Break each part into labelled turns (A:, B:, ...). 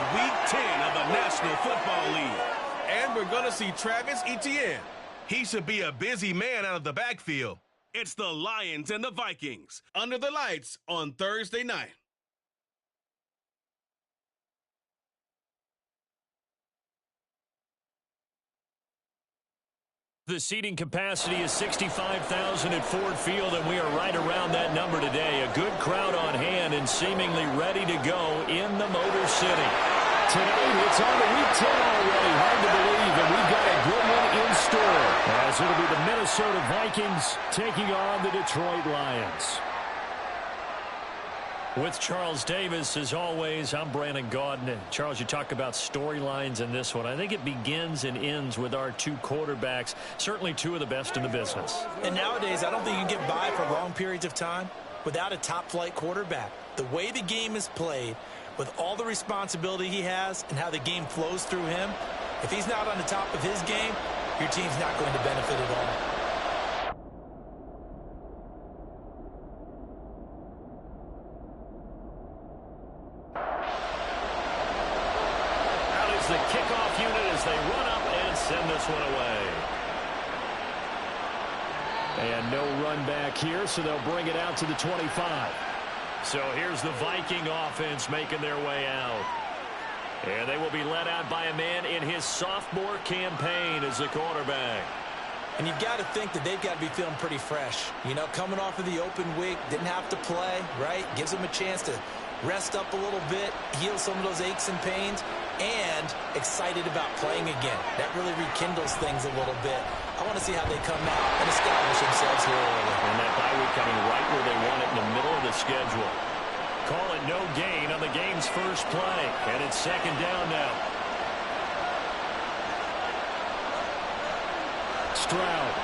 A: It's Week 10 of the National Football League. And we're going to see Travis Etienne. He should be a busy man out of the backfield. It's the Lions and the Vikings under the lights on Thursday night.
B: The seating capacity is 65,000 at Ford Field, and we are right around that number today. A good crowd on hand and seemingly ready to go in the Motor City. Tonight, it's on to Week 10 already. Hard to believe, and we've got a good one in store, as it'll be the Minnesota Vikings taking on the Detroit Lions. With Charles Davis, as always, I'm Brandon Gaudin. And Charles, you talk about storylines in this one. I think it begins and ends with our two quarterbacks, certainly two of the best in the business.
C: And nowadays, I don't think you can get by for long periods of time without a top-flight quarterback. The way the game is played, with all the responsibility he has and how the game flows through him, if he's not on the top of his game, your team's not going to benefit at all.
B: The kickoff unit as they run up and send this one away. And no run back here, so they'll bring it out to the 25. So here's the Viking offense making their way out. And they will be led out by a man in his sophomore campaign as the quarterback.
C: And you've got to think that they've got to be feeling pretty fresh. You know, coming off of the open week, didn't have to play, right? Gives them a chance to rest up a little bit, heal some of those aches and pains, and excited about playing again. That really rekindles things a little bit. I want to see how they come out and establish themselves here early.
B: And that bye week coming right where they want it in the middle of the schedule. Call it no gain on the game's first play, and it's second down now. Stroud.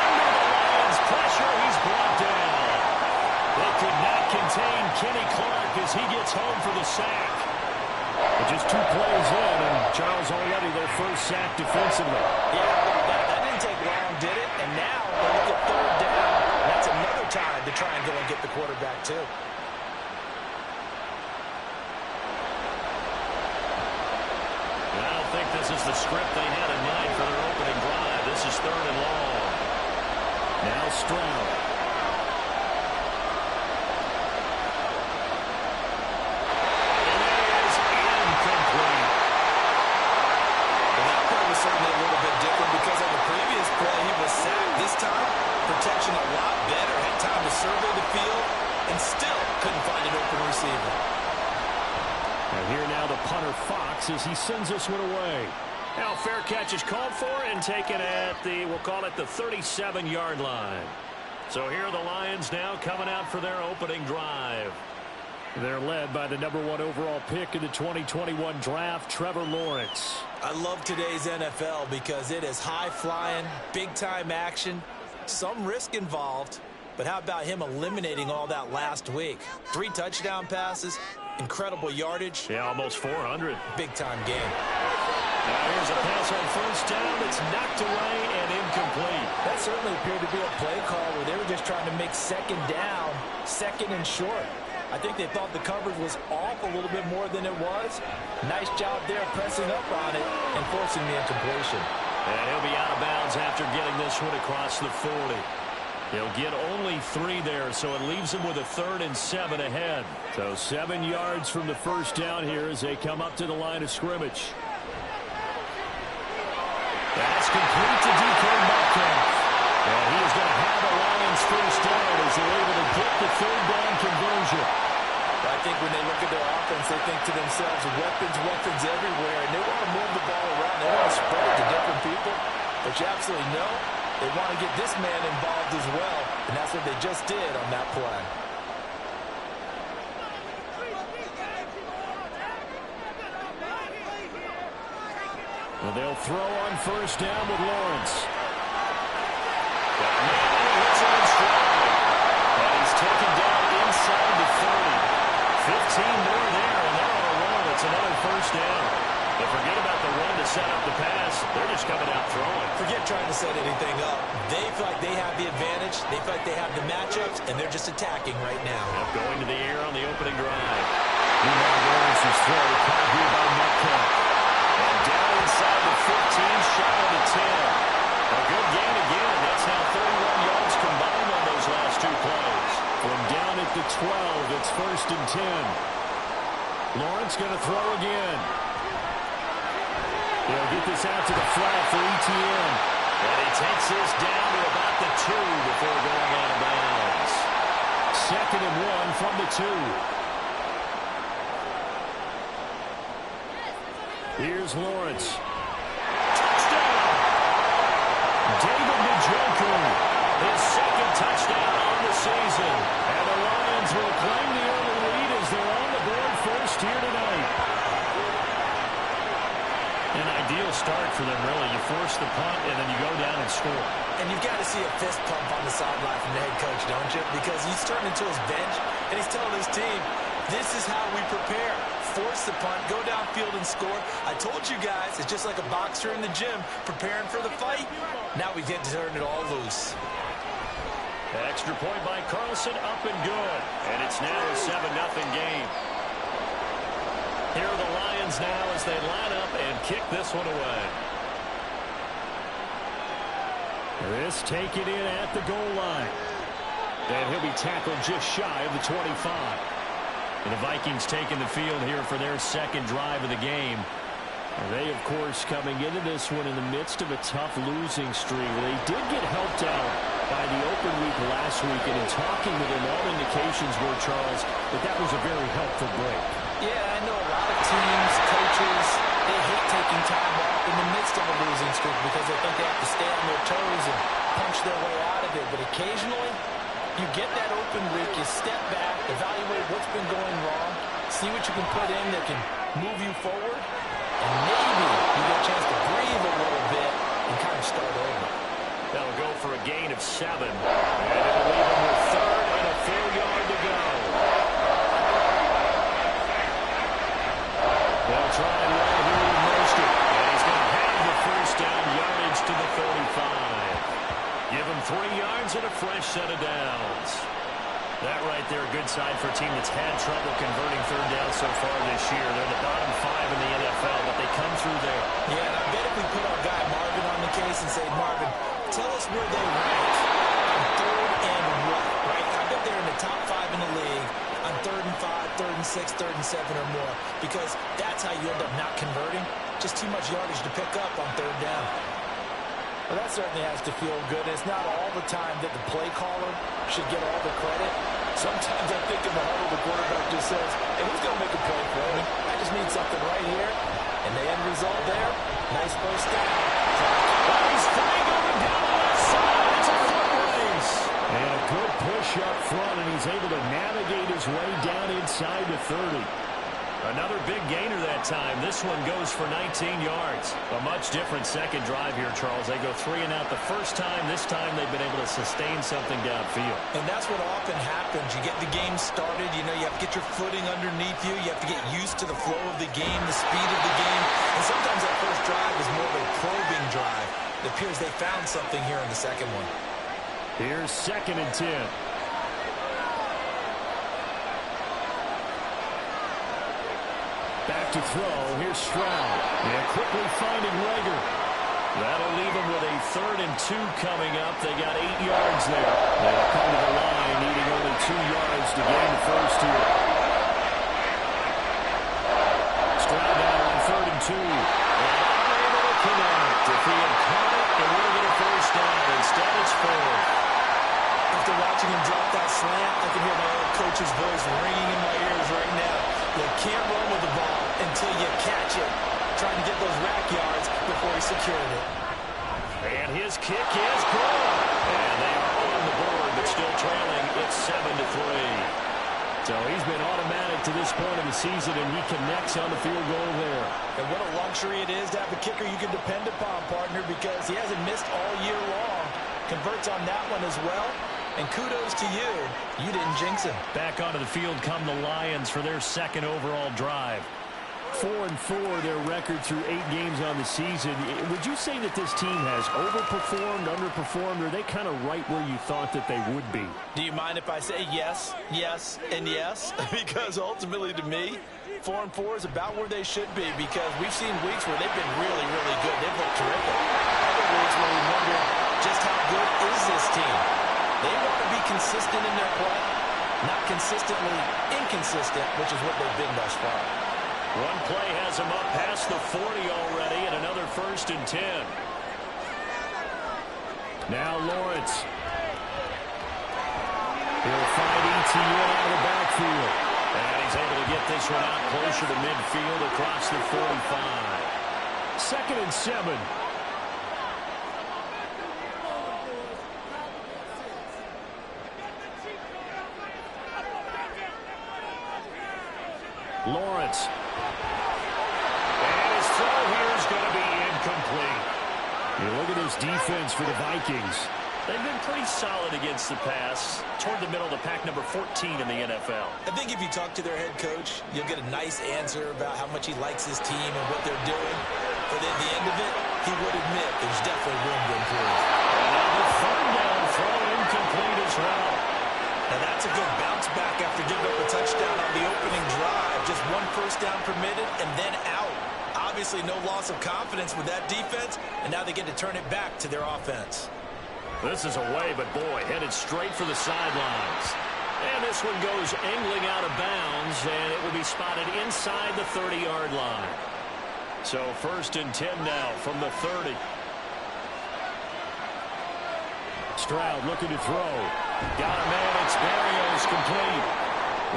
B: Under the Lions' pressure, he's brought down. They could not contain Kenny Clark as he gets home for the sack. But just 2 plays in, and Charles already their first sack defensively.
C: Yeah, that didn't take long, did it? And now they look at third down. That's another time to try and go and get the quarterback, too.
B: I don't think this is the script they had in mind for their opening drive. This is third and long. Now Stroud. And it is incomplete.
C: The outcome was certainly a little bit different because on the previous play he was sacked. This time, protection a lot better. Had time to survey the field and still couldn't find an open receiver.
B: And here now the punter Fox as he sends this one away. Now fair catch is called for and taken at the, we'll call it the 37-yard line. So here are the Lions now coming out for their opening drive. They're led by the #1 overall pick in the 2021 draft, Trevor Lawrence.
C: I love today's NFL because it is high-flying, big-time action, some risk involved. But how about him eliminating all that last week? 3 touchdown passes, incredible yardage.
B: Yeah, almost 400.
C: Big-time game.
B: Now here's a pass on first down. It's knocked away and incomplete.
C: That certainly appeared to be a play call where they were just trying to make second down, second and short. I think they thought the coverage was off a little bit more than it was. Nice job there pressing up on it and forcing the incompletion.
B: And he'll be out of bounds after getting this one across the 40. He'll get only 3 there, so it leaves him with a 3rd and 7 ahead. So 7 yards from the first down here as they come up to the line of scrimmage. That's complete to DK Metcalf. And he is going to have the Lions first down as they're able to get the 3rd down conversion.
C: I think when they look at their offense, they think to themselves, weapons everywhere, and they want to move the ball around. They want to spread it to different people. But you absolutely know they want to get this man involved as well, and that's what they just did on that play.
B: Well, they'll throw on first down with Lawrence. And he's taken down inside the 30. 15 more there, and they're on a roll. It's another first down. But forget about the run to set up the pass. They're just coming out throwing.
C: Forget trying to set anything up. They feel like they have the advantage. They feel like they have the matchups, and they're just attacking right now.
B: Yep, going to the air on the opening drive. Meanwhile, Lawrence's throw caught here by Metcalf. And down inside the 15, shot of the 10. A good gain again. That's now 31 yards combined on those last two plays. From down at the 12, it's 1st and 10. Lawrence going to throw again. They'll get this out to the flat for Etienne. And he takes this down to about the 2 before going out of bounds. 2nd and 1 from the 2. Here's Lawrence. Touchdown! David Njoku, his 2nd touchdown on the season. And the Lions will claim the early lead as they're on the board first here tonight. An ideal start for them, really. You force the punt, and then you go down and score.
C: And you've got to see a fist pump on the sideline from the head coach, don't you? Because he's turning to his bench, and he's telling his team, this is how we prepare. Force the punt, go downfield and score. I told you guys, it's just like a boxer in the gym preparing for the fight. Now we get to turn it all loose.
B: Extra point by Carlson, up and good. And it's now a 7-0 game. Here are the Lions now as they line up and kick this one away. This taken in at the goal line. And he'll be tackled just shy of the 25. And the Vikings taking the field here for their 2nd drive of the game. They, of course, coming into this one in the midst of a tough losing streak. They did get helped out by the open week last week, and in talking with them, all indications were, Charles, that was a very helpful break.
C: Yeah, I know a lot of teams, coaches, they hate taking time off in the midst of a losing streak because they think they have to stay on their toes and punch their way out of it. But occasionally, you get that open week, you step back, evaluate what's been going wrong, see what you can put in that can move you forward, and maybe you get a chance to breathe a little bit and kind of start over.
B: They'll go for a gain of 7. And it'll leave them with 3rd and a full yard to go. They'll try and run here with Mostert. And he's going to have the 1st down yardage to the 35. Give him 3 yards and a fresh set of downs. That right there, a good sign for a team that's had trouble converting 3rd down so far this year. They're the bottom 5 in the NFL, but they come through there.
C: Yeah, and I bet if we put our guy Marvin on the case and say, Marvin, tell us where they rank on 3rd and what, right? I bet they're in the top 5 in the league on 3rd and 5, 3rd and 6, 3rd and 7 or more, because that's how you end up not converting. Just too much yardage to pick up on 3rd down. Well, that certainly has to feel good. It's not all the time that the play caller should get all the credit. Sometimes I think in the huddle, the quarterback just says, hey, who's going to make a play for me? I just need something right here. And the end result there, nice first down.
B: He's free going down the left side. It's a foot race. And a good push up front, and he's able to navigate his way down inside the 30. Another big gainer that time. This one goes for 19 yards. A much different 2nd drive here, Charles. They go 3 and out the first time. This time they've been able to sustain something downfield.
C: And that's what often happens. You get the game started. You know, you have to get your footing underneath you. You have to get used to the flow of the game, the speed of the game. And sometimes that first drive is more of a probing drive. It appears they found something here in the 2nd one.
B: Here's 2nd and 10. Back to throw. Here's Stroud. And quickly finding Rager. That'll leave them with a 3rd and 2 coming up. They got 8 yards there. They'll come to the line, needing only 2 yards to gain the first here. Stroud now on 3rd and 2. And unable to connect. If he had caught it, it would have been a first down. Instead, it's 4th.
C: After watching him drop that slant, I can hear my old coach's voice ringing in my ears right now. You can't run with the ball until you catch it. Trying to get those rack yards before he secured it.
B: And his kick is good. And they are on the board, but still trailing. It's 7-3. So he's been automatic to this point of the season, and he connects on the field goal there.
C: And what a luxury it is to have a kicker you can depend upon, partner, because he hasn't missed all year long. Converts on that one as well. And kudos to you. You didn't jinx him.
B: Back onto the field come the Lions for their 2nd overall drive. 4-4, their record through 8 games on the season. Would you say that this team has overperformed, underperformed, or are they kind of right where you thought that they would be?
C: Do you mind if I say yes, yes, and yes? Because ultimately, to me, 4-4 is about where they should be, because we've seen weeks where they've been really, really good. They've looked terrific. Other weeks where we wonder just how good is this team. They want to be consistent in their play, not consistently inconsistent, which is what they've been thus far.
B: One play has them up past the 40 already, and another 1st and 10. Now Lawrence. He'll find Etienne out of the backfield. And he's able to get this one out closer to midfield across the 45. 2nd and 7. Lawrence. And his throw here is going to be incomplete. You look at this defense for the Vikings. They've been pretty solid against the pass. Toward the middle of the pack, number 14 in the NFL.
C: I think if you talk to their head coach, you'll get a nice answer about how much he likes his team and what they're doing. But at the end of it, he would admit there's definitely room to improve.
B: And now the 3rd down throw incomplete as well.
C: Now that's a good bounce back after giving up a touchdown on the opening drive. Just 1 first down permitted and then out. Obviously no loss of confidence with that defense, and now they get to turn it back to their offense.
B: This is away, but boy, headed straight for the sidelines. And this one goes angling out of bounds, and it will be spotted inside the 30-yard line. So 1st and 10 now from the 30. Stroud looking to throw. Got a man, it's Berrios, complete.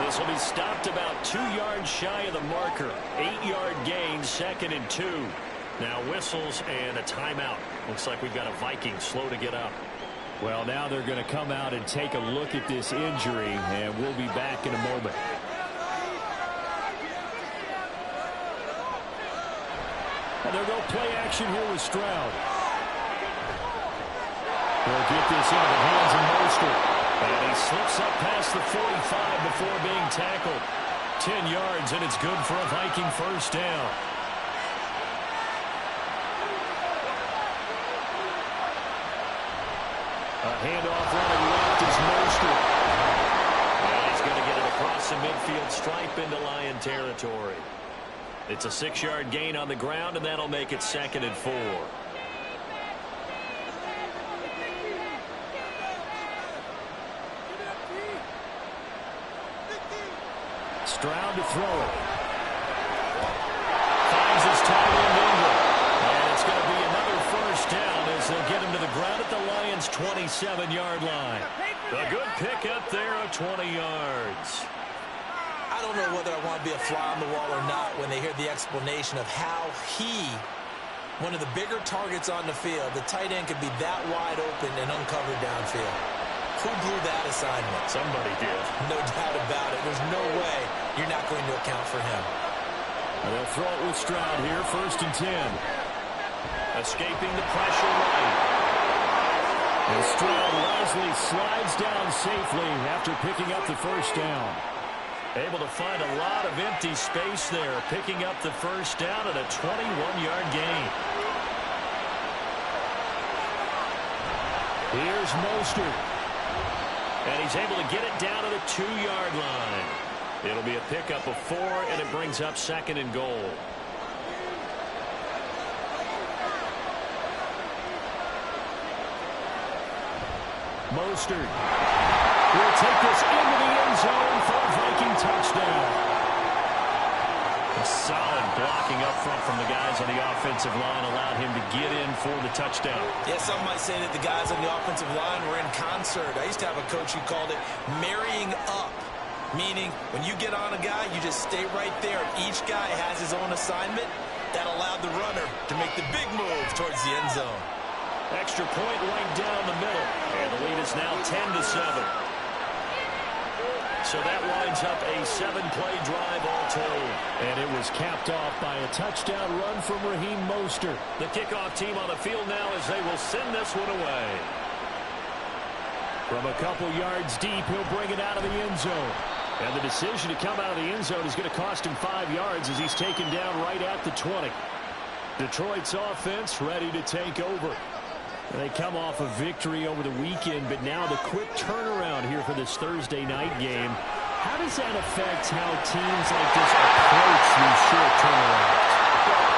B: This will be stopped about 2 yards shy of the marker. 8-yard gain, 2nd and 2. Now whistles and a timeout. Looks like we've got a Viking slow to get up. Well, now they're going to come out and take a look at this injury, and we'll be back in a moment. And they'll go play action here with Stroud. They'll get this into the hands of Mostert. And he slips up past the 45 before being tackled. 10 yards, and it's good for a Viking 1st down. A handoff running left is Mostert. And he's going to get it across the midfield stripe into Lion territory. It's a 6-yard gain on the ground, and that'll make it 2nd and 4. Stroud to throw it. Finds his tight end Ingram. And it's going to be another 1st down as they'll get him to the ground at the Lions' 27-yard line. A good pick up there of 20 yards.
C: I don't know whether I want to be a fly on the wall or not when they hear the explanation of how one of the bigger targets on the field, the tight end could be that wide open and uncovered downfield. Who blew that assignment?
B: Somebody did.
C: No doubt about it. There's no way you're not going to account for him.
B: And they'll throw it with Stroud here, 1st and 10. Escaping the pressure right. And Stroud wisely slides down safely after picking up the 1st down. Able to find a lot of empty space there, picking up the 1st down at a 21-yard gain. Here's Mostert. And he's able to get it down to the 2-yard line. It'll be a pickup of 4, and it brings up 2nd and goal. Mostert will take this into the end zone for a Viking touchdown. A solid blocking up front from the guys on the offensive line allowed him to get in for the touchdown.
C: Yeah, some might say that the guys on the offensive line were in concert. I used to have a coach who called it marrying up, meaning when you get on a guy, you just stay right there. Each guy has his own assignment. That allowed the runner to make the big move towards the end zone.
B: Extra point right down the middle. And the lead is now 10-7. So that winds up a 7-play drive all told. And it was capped off by a touchdown run from Raheem Mostert. The kickoff team on the field now as they will send this one away. From a couple yards deep, he'll bring it out of the end zone. And the decision to come out of the end zone is going to cost him 5 yards as he's taken down right at the 20. Detroit's offense ready to take over. They come off a victory over the weekend, but now the quick turnaround here for this Thursday night game. How does that affect how teams like this approach these short turnarounds?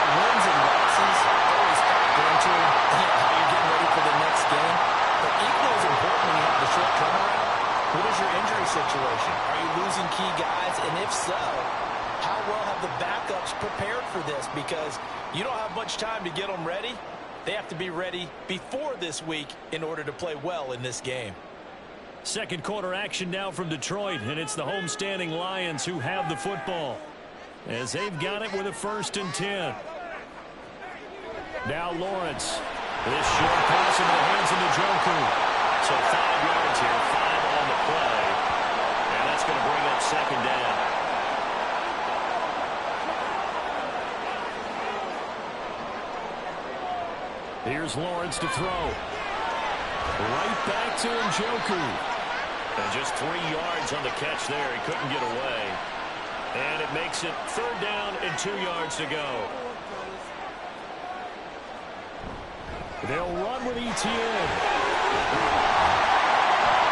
C: Wins and losses always factor into how you're getting ready for the next game. But equally as important when you have the short turnaround, what is your injury situation? Are you losing key guys? And if so, how well have the backups prepared for this? Because you don't have much time to get them ready. They have to be ready before this week in order to play well in this game.
B: Second quarter action now from Detroit, and it's the homestanding Lions who have the football as they've got it with a 1st and 10. Now Lawrence. This short pass into the hands of Njoku. So 5 yards here, 5 on the play. And that's going to bring up 2nd down. Here's Lawrence to throw. Right back to Njoku. And just 3 yards on the catch there. He couldn't get away. And it makes it 3rd down and 2 yards to go. They'll run with Etienne.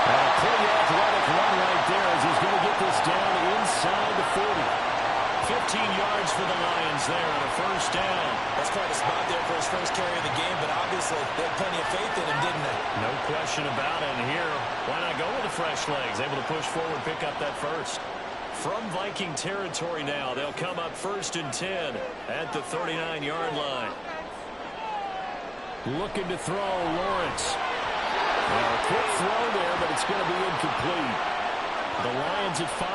B: And a pretty athletic run right there as he's going to get this down inside the 40. 15 yards for the Lions there on a 1st down.
C: That's quite a spot there for his first carry of the game, but obviously they had plenty of faith in him, didn't they?
B: No question about it. And here, why not go with the fresh legs? Able to push forward, pick up that first. From Viking territory now, they'll come up 1st and 10 at the 39-yard line. Looking to throw, Lawrence. Well, a quick throw there, but it's going to be incomplete. The Lions at 500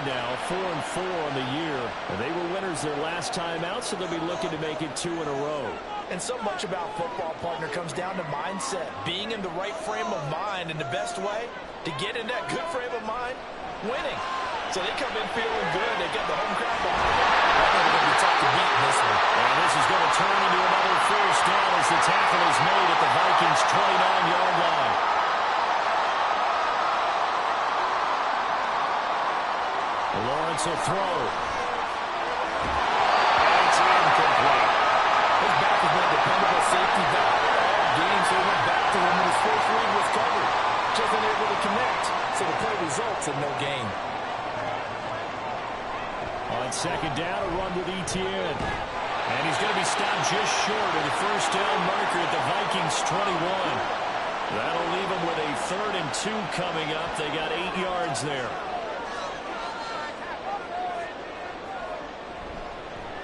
B: now, 4-4 on the year. They were winners their last time out, so they'll be looking to make it 2 in a row.
C: And so much about football, partner, comes down to mindset. Being in the right frame of mind, and the best way to get in that good frame of mind, winning. So they come in feeling good. They get the home crowd behind them. I think they're going to be tough to beat in this one.
B: And this is going to turn into another 1st down as the tackle is made at the Vikings' 29-yard line. Lawrence will throw. It's incomplete.
C: His back has been a dependable safety valve all game, so he went back to him when his first read was covered. Just unable to connect, so the play results in no gain.
B: On 2nd down, a run with Etienne. And he's going to be stopped just short of the 1st down marker at the Vikings' 21. That'll leave them with a 3rd and 2 coming up. They got 8 yards there.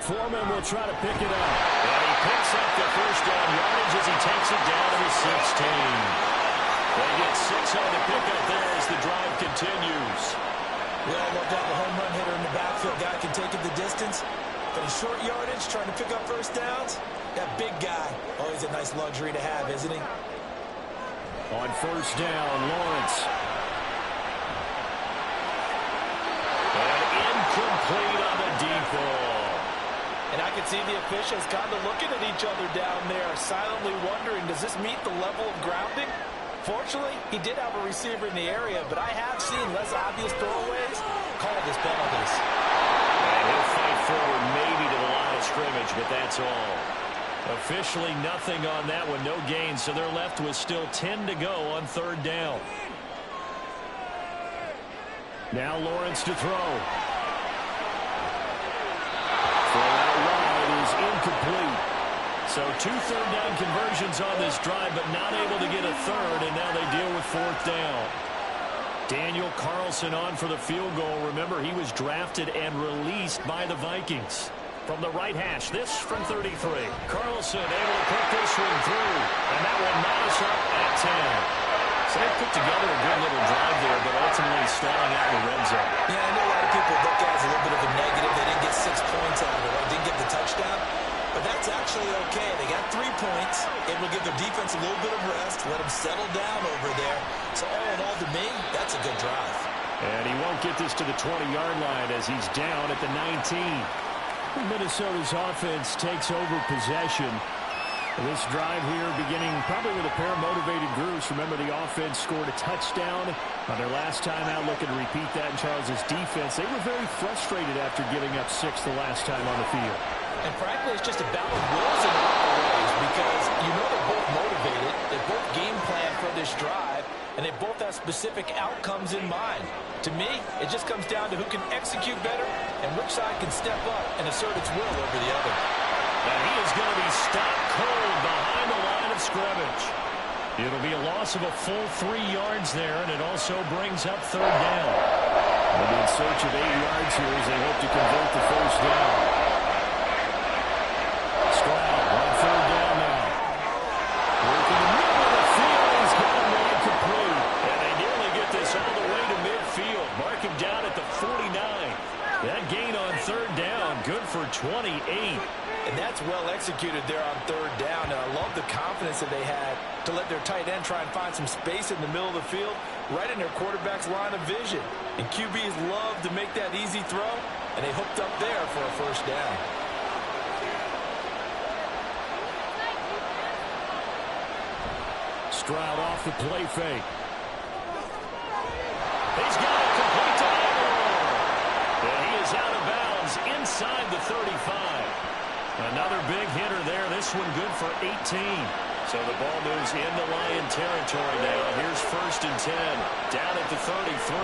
B: Foreman will try to pick it up. And he picks up the 1st down yardage as he takes it down to the 16. They get 6 on the pickup there as the drive continues.
C: We all love to have a home run hitter in the backfield. Guy can take it the distance. But in short yardage, trying to pick up 1st downs, that big guy, always a nice luxury to have, isn't he?
B: On 1st down, Lawrence. And incomplete on the deep ball.
C: And I can see the officials kind of looking at each other down there, silently wondering, does this meet the level of grounding? Fortunately, he did have a receiver in the area, but I have seen less obvious throwaways called as penalties.
B: And he'll fight forward maybe to the line of scrimmage, but that's all. Officially nothing on that one, no gain, so they're left with still 10 to go on 3rd down. Now Lawrence to throw. Incomplete. So 2 3rd down conversions on this drive, but not able to get a 3rd, and now they deal with 4th down. Daniel Carlson on for the field goal. Remember, he was drafted and released by the Vikings. From the right hash, this from 33. Carlson able to put this one through, and that will knot us up at 10. So they put together a good little drive there, but ultimately stalling out in the red zone.
C: Yeah, I know a lot of people look at it as a little bit of a negative. They didn't get 6 points out of it, right? Didn't get the touchdown. But that's actually okay. They got 3 points. It will give their defense a little bit of rest, let them settle down over there. So all in all, to me, that's a good drive.
B: And he won't get this to the 20-yard line as he's down at the 19. Minnesota's offense takes over possession. This drive here beginning probably with a pair of motivated groups. Remember, the offense scored a touchdown on their last time out, looking to repeat that in Charles' defense. They were very frustrated after giving up 6 the last time on the field.
C: And frankly, it's just a battle of wills in a lot of ways because you know they're both motivated. They both game plan for this drive, and they both have specific outcomes in mind. To me, it just comes down to who can execute better and which side can step up and assert its will over the other.
B: And he is going to be stopped cold behind the line of scrimmage. It'll be a loss of a full 3 yards there, and it also brings up 3rd down. They'll be in search of 8 yards here as they hope to convert the 1st down. Stroud on 3rd down now. Working the middle of the field. He's got him made complete. And they nearly get this all the way to midfield. Mark him down at the 49. That gain on 3rd down, good for 28.
C: And that's well executed there on 3rd down. And I love the confidence that they had to let their tight end try and find some space in the middle of the field, right in their quarterback's line of vision. And QBs love to make that easy throw, and they hooked up there for a 1st down.
B: Stroud off the play fake. He's got it complete to Aguilar. And he is out of bounds inside the 35. Another big hitter there. This one good for 18. So the ball moves into Lion territory now. Here's 1st and 10. Down at the 33.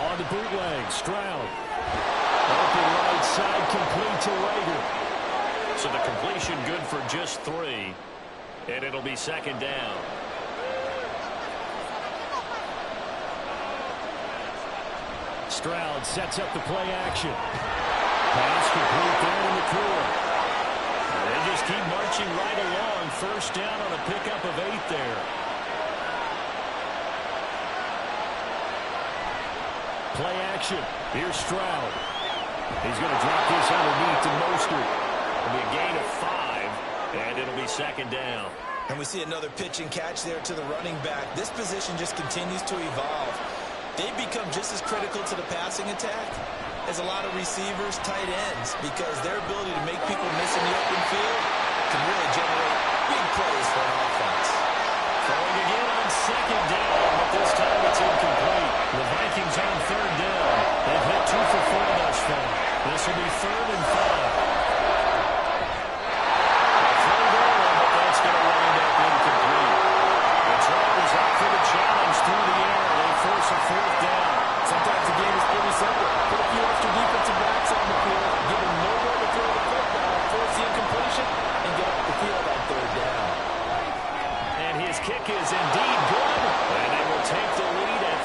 B: On the bootleg. Stroud. Open right side, complete to Rager. So the completion good for just 3. And it'll be 2nd down. Stroud sets up the play action. Pass complete there in the corner. They just keep marching right along. 1st down on a pickup of 8 there. Play action. Here's Stroud. He's going to drop this underneath to Mostert. It'll be a gain of 5, and it'll be 2nd down.
C: And we see another pitch and catch there to the running back. This position just continues to evolve. They've become just as critical to the passing attack as a lot of receivers, tight ends, because their ability to make people miss in the open field can really generate big plays for an offense.
B: Throwing again on 2nd down, but this time it's incomplete. The Vikings on 3rd down. They've hit 2 for 4 thus far. This will be 3rd and 5. But that's going to wind up incomplete. The Chargers up for the challenge through the air. They force a 4th down.
C: Sometimes the game is pretty simple. Put a few extra defensive backs on the field, give them nowhere to throw the football, force the incompletion, and get off the field on 3rd down.
B: And his kick is indeed good, and they will take the lead at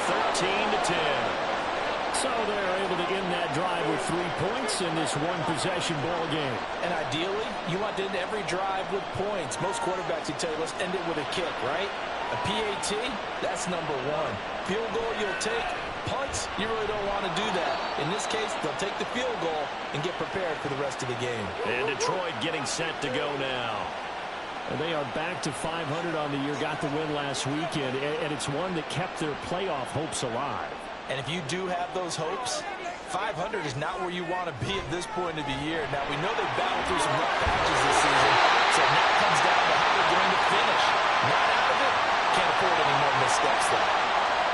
B: 13-10. So they're able to end that drive with 3 points in this one-possession ball game.
C: And ideally, you want to end every drive with points. Most quarterbacks would tell you, let's end it with a kick, right? A PAT, that's number 1. Field goal you'll take. Punts, you really don't want to do that. In this case, they'll take the field goal and get prepared for the rest of the game.
B: And Detroit getting set to go now. And they are back to 500 on the year, got the win last weekend, and it's one that kept their playoff hopes alive.
C: And if you do have those hopes, 500 is not where you want to be at this point of the year. Now, we know they've battled through some rough patches this season, so now it comes down to how they're going to finish. Not out of it, can't afford any more missteps there.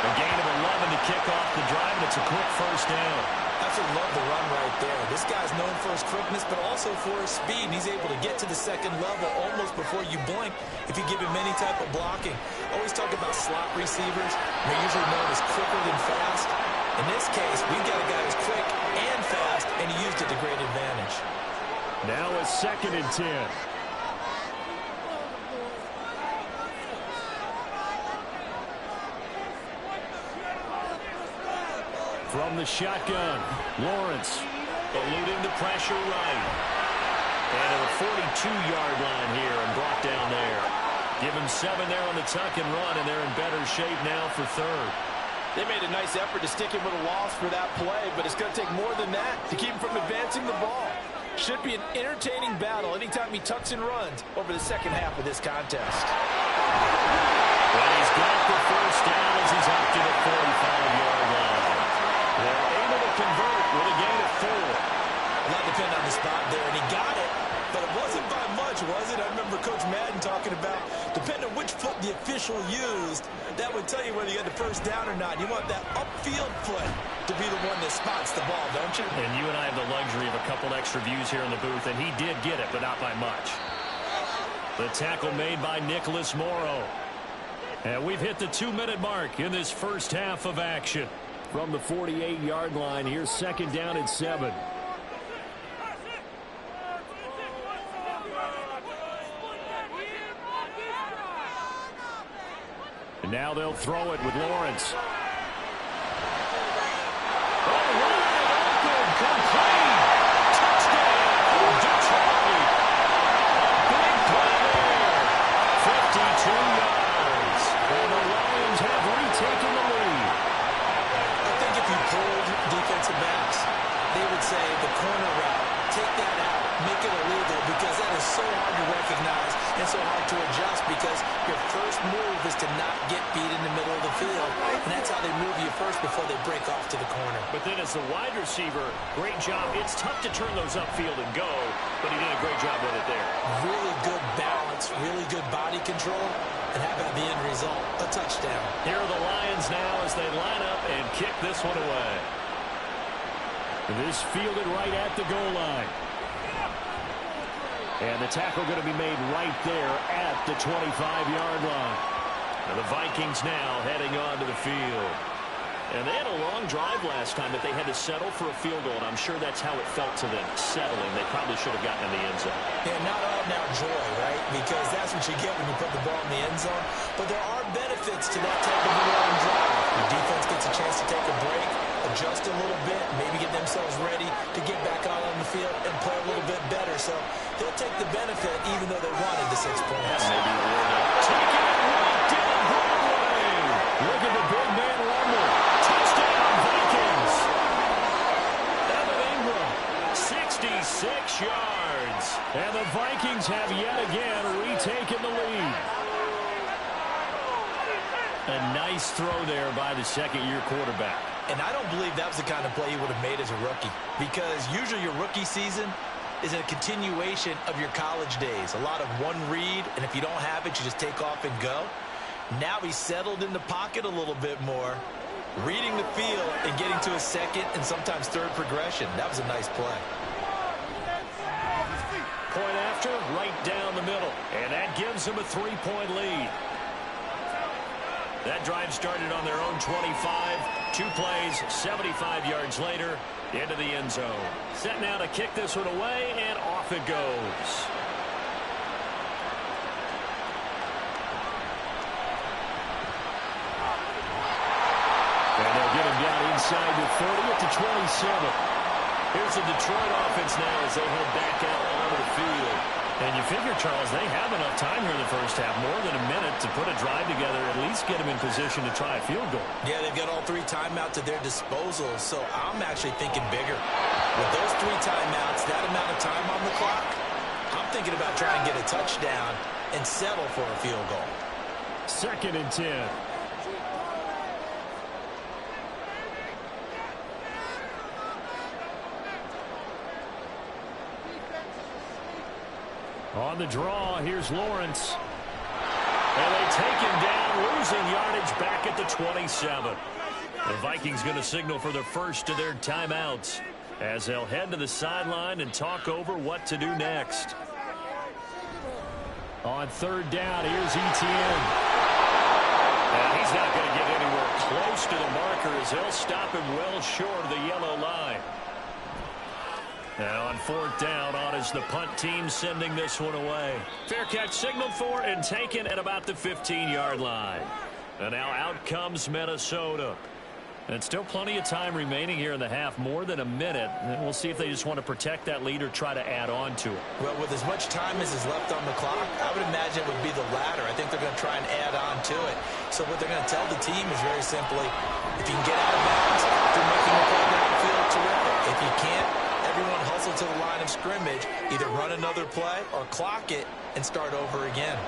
B: A gain of 11 to kick off the drive, and it's a quick 1st down.
C: I just love the run right there. This guy's known for his quickness, but also for his speed. And he's able to get to the 2nd level almost before you blink if you give him any type of blocking. Always talk about slot receivers. They're usually known as quicker than fast. In this case, we've got a guy who's quick and fast, and he used it to great advantage.
B: Now a 2nd and 10. From the shotgun, Lawrence eluding the pressure right. And at the 42-yard line here and brought down there. Give him 7 there on the tuck and run, and they're in better shape now for 3rd.
C: They made a nice effort to stick him with a loss for that play, but it's going to take more than that to keep him from advancing the ball. Should be an entertaining battle anytime he tucks and runs over the 2nd half of this contest.
B: And he's got the 1st down as he's up to the 45-yard line. They're able to convert with a gain of 4.
C: A lot depended on the spot there, and he got it, but it wasn't by much, was it? I Coach Madden talking about, depending on which foot the official used, that would tell you whether you got the first down or not. You want that upfield foot to be the one that spots the ball, don't you?
B: And you and I have the luxury of a couple extra views here in the booth, and he did get it, but not by much. The tackle made by Nicholas Morrow. And we've hit the 2-minute mark in this first half of action. From the 48-yard line, here's second down and 7. And now they'll throw it with Lawrence.
C: They would say the corner route, take that out, make it illegal, because that is so hard to recognize and so hard to adjust, because your first move is to not get beat in the middle of the field, and that's how they move you first before they break off to the corner.
B: But then as the wide receiver, great job. It's tough to turn those upfield and go, but he did a great job with it there.
C: Really good balance, really good body control, and how about the end result? A touchdown.
B: Here are the Lions now as they line up and kick this one away. This fielded right at the goal line. And the tackle going to be made right there at the 25-yard line. And the Vikings now heading onto the field. And they had a long drive last time that they had to settle for a field goal, and I'm sure that's how it felt to them, settling. They probably should have gotten in the end zone.
C: Yeah, not all now joy, right? Because that's what you get when you put the ball in the end zone. But there are benefits to that type of a long drive. The defense gets a chance to take a break, adjust a little bit, maybe get themselves ready to get back out on the field and play a little bit better. So they'll take the benefit even though they wanted the 6 points.
B: Maybe taking it right down Broadway. Look at the big man rumble. Touchdown Vikings. Evan Ingram, 66 yards. And the Vikings have yet again retaken the lead. A nice throw there by the second-year quarterback.
C: And I don't believe that was the kind of play he would have made as a rookie, because usually your rookie season is a continuation of your college days. A lot of one read, and if you don't have it, you just take off and go. Now he's settled in the pocket a little bit more, reading the field and getting to a second and sometimes third progression. That was a nice play.
B: Point after, right down the middle. And that gives them a 3-point lead. That drive started on their own 25. 2 plays, 75 yards later, into the end zone. Set now to kick this one away, and off it goes. And they'll get him down inside the 30 at the 27. Here's the Detroit offense now as they head back out onto the field. And you figure, Charles, they have enough time here in the first half, more than a minute, to put a drive together, at least get them in position to try a field goal.
C: Yeah, they've got all 3 timeouts at their disposal, so I'm actually thinking bigger. With those 3 timeouts, that amount of time on the clock, I'm thinking about trying to get a touchdown and settle for a field goal.
B: 2nd and 10. On the draw, here's Lawrence. And they take him down, losing yardage back at the 27. The Vikings going to signal for the first of their timeouts as they'll head to the sideline and talk over what to do next. On 3rd down, here's Etienne. And he's not going to get anywhere close to the marker as they'll stop him well short of the yellow line. And on 4th down, on is the punt team sending this one away. Fair catch signaled for and taken at about the 15-yard line. And now out comes Minnesota. And still plenty of time remaining here in the half, more than a minute. And we'll see if they just want to protect that lead or try to add on to it.
C: Well, with as much time as is left on the clock, I would imagine it would be the latter. I think they're going to try and add on to it. So what they're going to tell the team is very simply, if you can get out of bounds after making the play downfield, terrific. If you can't, everyone hustle to the line of scrimmage, either run another play or clock it and start over again.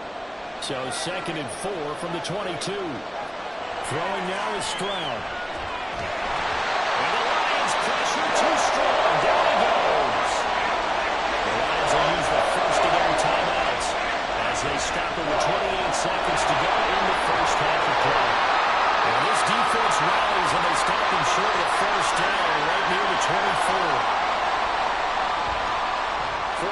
B: So 2nd and 4 from the 22. Throwing now is Stroud. And the Lions pressure too strong. Down he goes. The Lions will use the first of their timeouts tackle with 28 seconds to go in the first half of play. And this defense rallies, and they stop them short of first down right near the 24.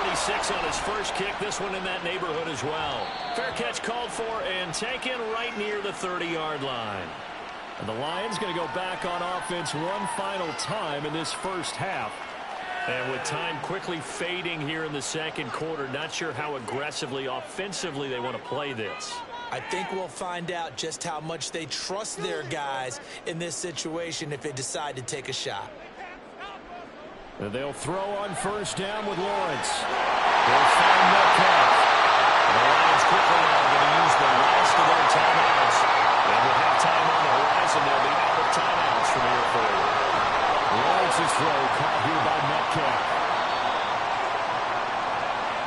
B: 46 on his first kick. This one in that neighborhood as well. Fair catch called for and taken right near the 30-yard line. And the Lions going to go back on offense one final time in this first half. And with time quickly fading here in the second quarter, not sure how aggressively, offensively they want to play this.
C: I think we'll find out just how much they trust their guys in this situation if they decide to take a shot.
B: And they'll throw on first down with Lawrence. They'll find Metcalf. The Lions quickly are going to use the last of their timeouts. And with halftime on the horizon, they'll be out of timeouts from here forward. Lawrence's throw caught here by Metcalf.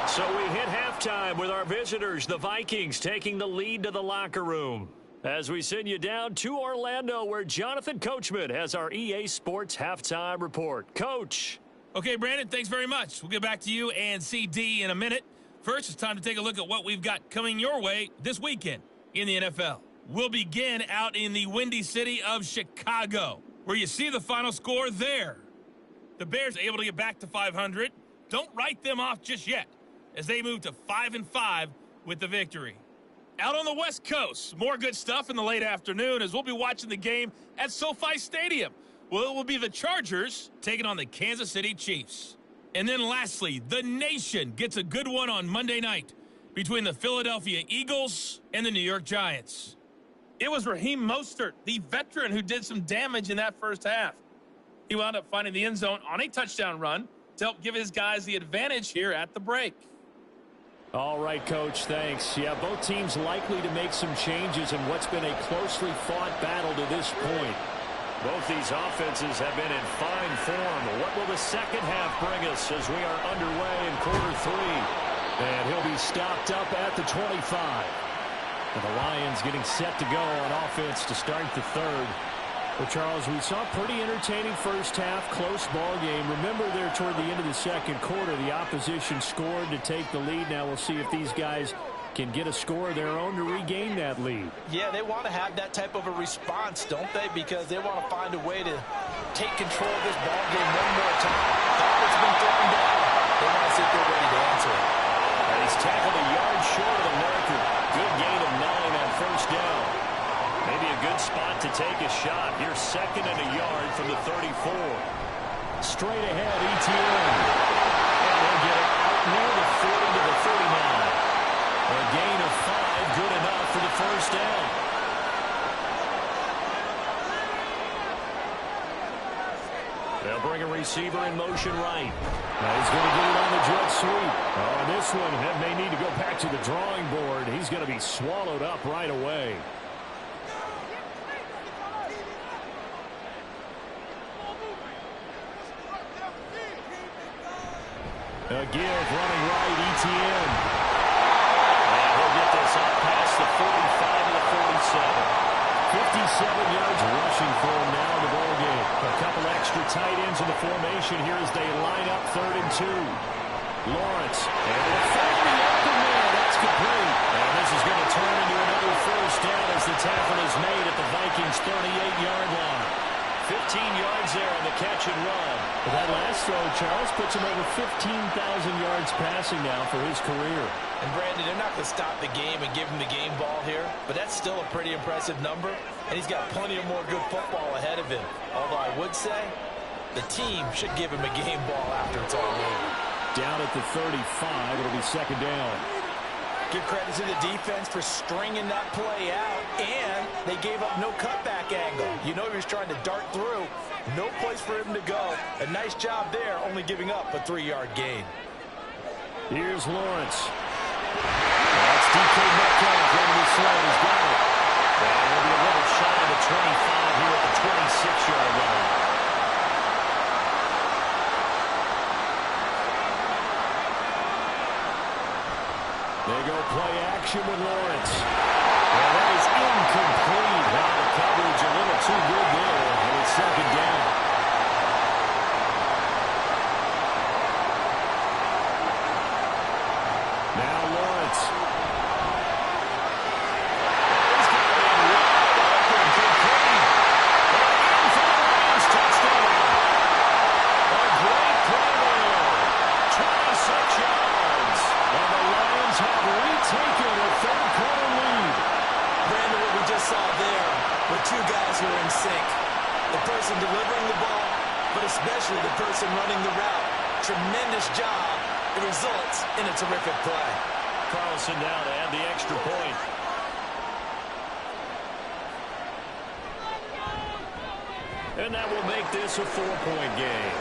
B: So we hit halftime with our visitors, the Vikings, taking the lead to the locker room. As we send you down to Orlando, where Jonathan Coachman has our EA Sports Halftime Report. Coach.
D: Okay, Brandon, thanks very much. We'll get back to you and CD in a minute. First, it's time to take a look at what we've got coming your way this weekend in the NFL. We'll begin out in the windy city of Chicago, where you see the final score there. The Bears able to get back to 500. Don't write them off just yet, as they move to 5-5 with the victory. Out on the West Coast, more good stuff in the late afternoon as we'll be watching the game at SoFi Stadium. Well, it will be the Chargers taking on the Kansas City Chiefs. And then lastly, the nation gets a good one on Monday night between the Philadelphia Eagles and the New York Giants. It was Raheem Mostert, the veteran, who did some damage in that first half. He wound up finding the end zone on a touchdown run to help give his guys the advantage here at the break.
B: All right, Coach, thanks. Yeah, both teams likely to make some changes in what's been a closely fought battle to this point. Both these offenses have been in fine form. What will the second half bring us as we are underway in quarter three? And he'll be stopped up at the 25. And the Lions getting set to go on offense to start the third. Well, Charles, we saw a pretty entertaining first half, close ball game. Remember there toward the end of the second quarter, the opposition scored to take the lead. Now we'll see if these guys can get a score of their own to regain that lead.
C: Yeah, they want to have that type of a response, don't they? Because they want to find a way to take control of this ball game one more time. It's been thrown down. They want to see if they're ready to answer it.
B: And he's tackled a yard short of the marker. Good gain of 9 on first down. Maybe a good spot to take a shot. Here's second and a yard from the 34. Straight ahead, ETN. And he'll get it out near the 40 to the 39. A gain of 5, good enough for the first down. They'll bring a receiver in motion right. Now he's going to get it on the jet sweep. Oh, this one may need to go back to the drawing board. He's going to be swallowed up right away. A give running right, ETN. And he'll get this up past the 45 to the 47. 57 yards rushing for him now in the ball game. A couple extra tight ends in the formation here as they line up 3rd and 2. Lawrence, and they'll find the open man. That's complete. And this is going to turn into another first down as the tackle is made at the Vikings' 38-yard line. 15 yards there on the catch and run. But that last throw, Charles, puts him over 15,000 yards passing now for his career.
C: And Brandon, they're not going to stop the game and give him the game ball here, but that's still a pretty impressive number, and he's got plenty of more good football ahead of him. Although I would say the team should give him a game ball after it's all over.
B: Down at the 35, it'll be second down.
C: Give credit to the defense for stringing that play out, and they gave up no cutback angle. You know he was trying to dart through. No place for him to go. A nice job there, only giving up a 3-yard gain.
B: Here's Lawrence. That's DK Metcalf running his sled. He's got it. And it'll be a little shy of the 25 here at the 26-yard line. They go play action with Lawrence. Well, that is incomplete. Wow, the coverage a little too good there, and it's second down. Now Lawrence.
C: two guys who are in sync. The person delivering the ball, but especially the person running the route. Tremendous job. It results in a terrific play.
B: Carlson down to add the extra point. And that will make this a 4-point game.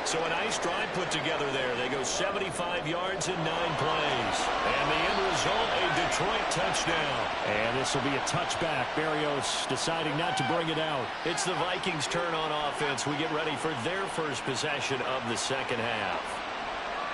B: So a nice drive put together there. They go 75 yards in 9 plays. And the end result, a Detroit touchdown.
E: And this will be a touchback. Berrios deciding not to bring it out.
B: It's the Vikings' turn on offense. We get ready for their first possession of the second half.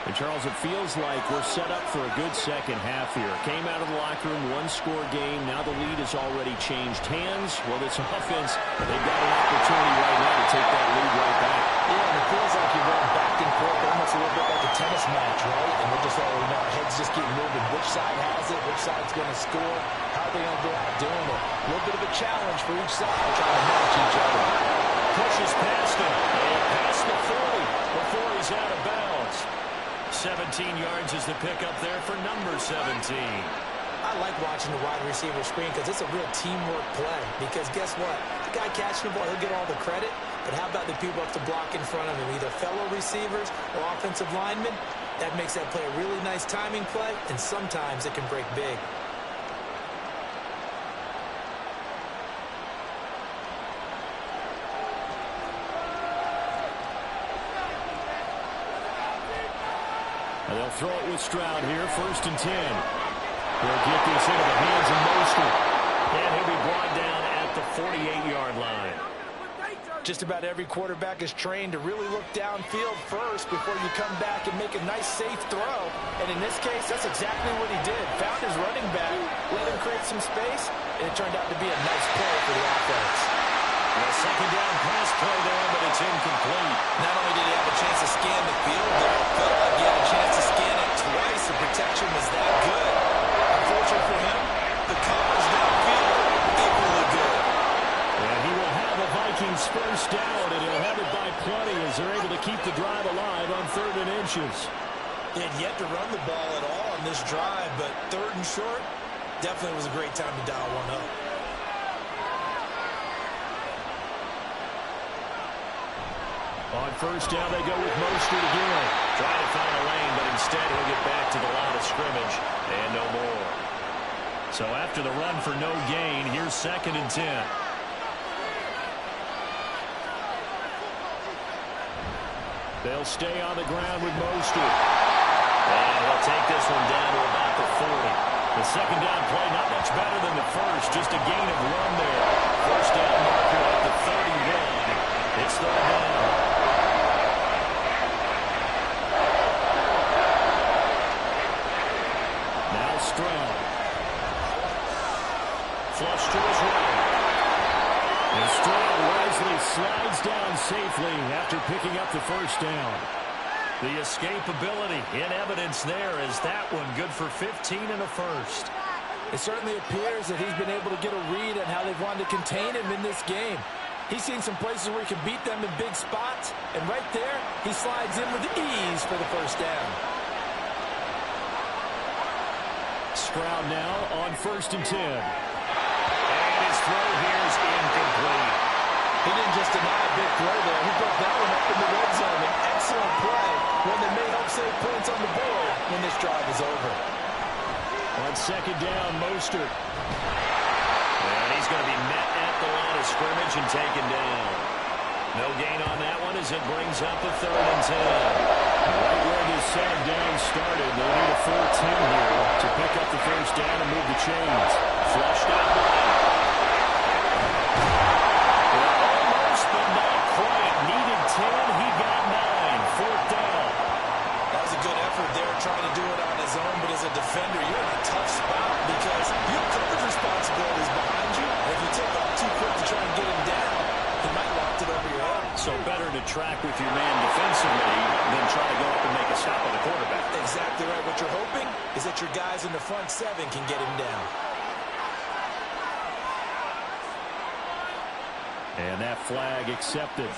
E: And, Charles, it feels like we're set up for a good second half here. Came out of the locker room, one-score game. Now the lead has already changed hands. Well, this offense, they've got an opportunity right now to take that lead right back.
C: Yeah, and it feels like you're going back and forth, almost a little bit like a tennis match, right? And we're just already know our heads just keep moving. Which side has it? Which side's going to score? How are they going to go out doing it? A little bit of a challenge for each side trying to match each other.
B: Pushes past him. And past the 40 before he's out of bounds. 17 yards is the pickup there for number 17.
C: I like watching the wide receiver screen because it's a real teamwork play. Because guess what? The guy catching the ball, he'll get all the credit. But how about the people up to block in front of him, either fellow receivers or offensive linemen? That makes that play a really nice timing play, and sometimes it can break big.
E: And they'll throw it with Stroud here, 1st and 10. They'll get this into the hands of Mostert.
B: And he'll be brought down at the 48-yard line.
C: Just about every quarterback is trained to really look downfield first before you come back and make a nice, safe throw. And in this case, that's exactly what he did. Found his running back, let him create some space, and it turned out to be a nice play for the offense.
B: A second down pass play there, but it's incomplete.
C: Not only did he have a chance to scan the field, but it felt like he had a chance to scan it twice. The protection was that good. Unfortunately for him, the coverage downfield, equally good.
E: And he will have a Vikings first down, and he'll have it by plenty as they're able to keep the drive alive on 3rd and inches.
C: They had yet to run the ball at all on this drive, but 3rd and short, definitely was a great time to dial one up.
B: On 1st down, they go with Mostert again. Trying to find a lane, but instead he'll get back to the line of scrimmage and no more. So after the run for no gain, here's 2nd and 10.
E: They'll stay on the ground with Mostert.
B: And he'll take this one down to about the 40.
E: The second down play not much better than the first, just a gain of 1 there.
B: 1st down marker at the 31. It's third down.
E: Stroud. Flush to his right. And Stroud wisely slides down safely after picking up the 1st down.
B: The escapability in evidence there is that one good for 15 and a first.
C: It certainly appears that he's been able to get a read on how they've wanted to contain him in this game. He's seen some places where he can beat them in big spots, and right there, he slides in with ease for the 1st down.
E: Stroud now on 1st and 10.
B: And his throw here is incomplete.
C: He didn't just deny a big throw there. He broke that one up in the red zone. An excellent play, one that may help save points on the board when this drive is over.
E: On 2nd down, Mostert.
B: And he's going to be met at the line of scrimmage and taken down. No gain on that one as it brings up a 3rd and 10.
E: Right where this second down started, they need a 4-10 here to pick up the 1st down and move the chains.
B: Flushed out the lane.
E: Almost, but not quite. Needed 10, he got 9. 4th down.
C: That was a good effort there, trying to do it on his own, but as a defender, you're in a tough spot because you have coverage responsibilities behind you. And if you take off too quick to try and get him down, he might loft it over your head.
E: So better to track with your man defensively than try to go up and make a stop on the quarterback.
C: Exactly right. What you're hoping is that your guys in the front 7 can get him down.
E: And that flag accepted.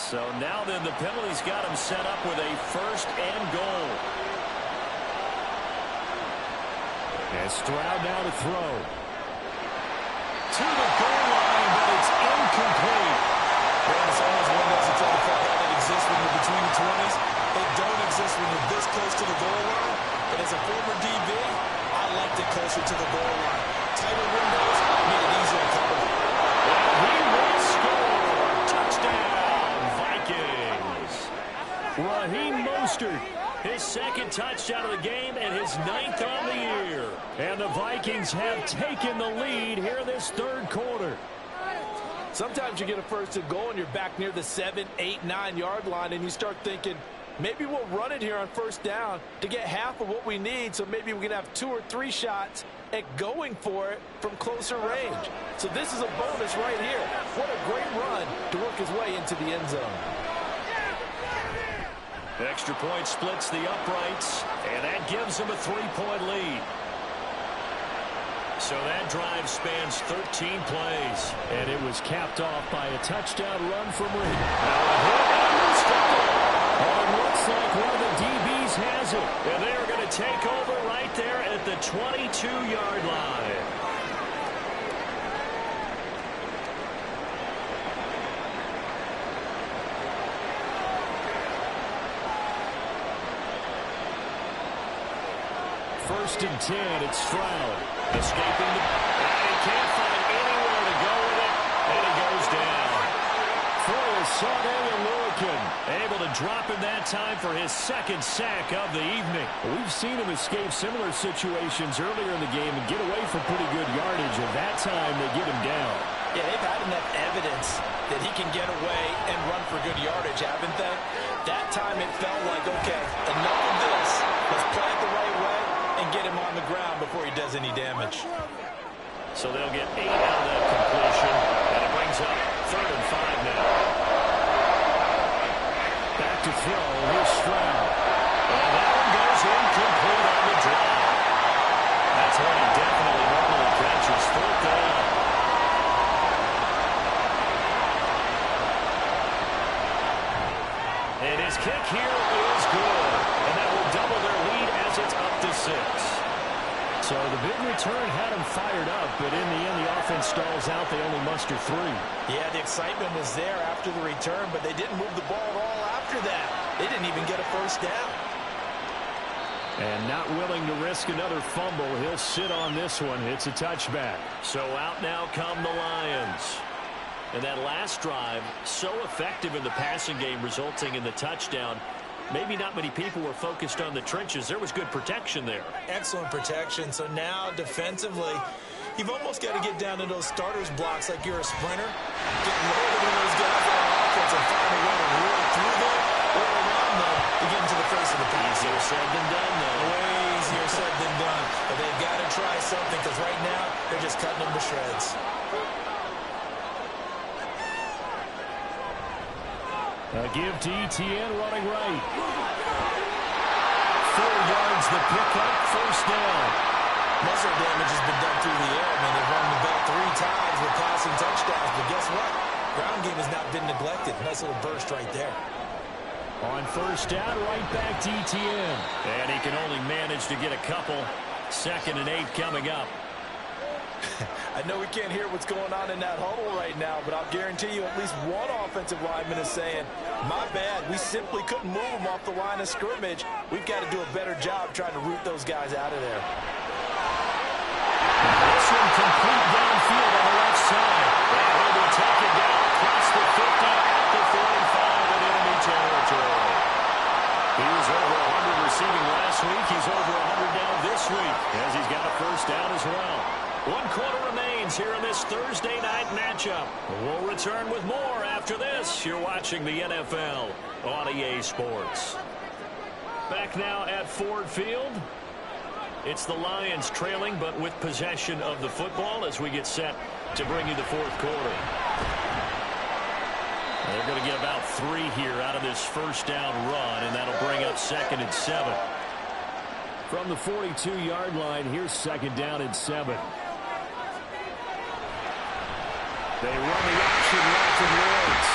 B: So now then the penalty's got him set up with a 1st and goal. And Stroud now to throw. To the goal line, but it's incomplete.
C: Man, it's almost one of those type of football that exists when you're between the 20s. They don't exist when you're this close to the goal line. But as a former DB, I liked it closer to the goal line. Tighter windows made it easier to cover.
B: He will score. Touchdown, Vikings. Raheem Mostert, his 2nd touchdown of the game and his 9th on the year. And the Vikings have taken the lead here this 3rd quarter.
C: Sometimes you get a 1st and goal and you're back near the 7, 8, 9-yard line and you start thinking, maybe we'll run it here on 1st down to get half of what we need, so maybe we can have 2 or 3 shots at going for it from closer range. So this is a bonus right here. What a great run to work his way into the end zone.
B: Extra point splits the uprights, and that gives them a 3-point lead. So that drive spans 13 plays.
E: And it was capped off by a touchdown run from Reed.
B: It looks like one of the DBs has it. And they are going to take over right there at the 22-yard line.
E: First and 10, it's Stroud.
B: Escaping the... And he can't find anywhere to go with it. And he goes down.
E: For Sane Lurikin.
B: Able to drop in that time for his 2nd sack of the evening.
E: We've seen him escape similar situations earlier in the game and get away from pretty good yardage. And that time, they get him down.
C: Yeah, they've had enough evidence that he can get away and run for good yardage, haven't they? That time it felt like, okay, enough of this. Let's play it the right way and get him on the ground before he does any damage.
B: So they'll get 8 out of that completion, and it brings up 3rd and 5 now.
E: Back to throw, here's Stroud.
B: And that one goes incomplete on the drive. That's one he definitely normally catches. 4th down. And his kick here is good. And that will double their lead as it's up to 6.
E: So the big return had him fired up, but in the end, the offense stalls out. They only muster 3.
C: Yeah, the excitement was there after the return, but they didn't move the ball at all after that. They didn't even get a 1st down.
E: And not willing to risk another fumble, he'll sit on this one. It's a touchback.
B: So out now come the Lions. And that last drive, so effective in the passing game, resulting in the touchdown. Maybe not many people were focused on the trenches. There was good protection there.
C: Excellent protection. So now defensively, you've almost got to get down to those starters blocks like you're a sprinter. Get loaded in those guys on offense and find a way to roll through them or around them to get into the face of the pass.
B: Easier said than done, though.
C: Way easier said than done. But they've got to try something because right now they're just cutting them to shreds.
E: A give to Etienne running right. 4 yards the pickup, 1st down.
C: Most of the damage has been done through the air. I mean, they've run the ball 3 times with passing touchdowns, but guess what? Ground game has not been neglected. Nice little burst right there.
E: On 1st down, right back to Etienne.
B: And he can only manage to get a couple. 2nd and 8 coming up.
C: I know we can't hear what's going on in that huddle right now, but I'll guarantee you at least one offensive lineman is saying, my bad, we simply couldn't move them off the line of scrimmage. We've got to do a better job trying to root those guys out of there.
B: This one complete downfield on the left side. And he will take it down across the 50 at the 45 in enemy territory. He was over 100 receiving last week. He's over 100 now this week as he's got a 1st down as well. 1 quarter remains here in this Thursday night matchup. We'll return with more after this. You're watching the NFL on EA Sports. Back now at Ford Field. It's the Lions trailing, but with possession of the football as we get set to bring you the 4th quarter. They're going to get about 3 here out of this 1st down run, and that'll bring up 2nd and 7.
E: From the 42-yard line, here's 2nd down and 7. They run the option left and right.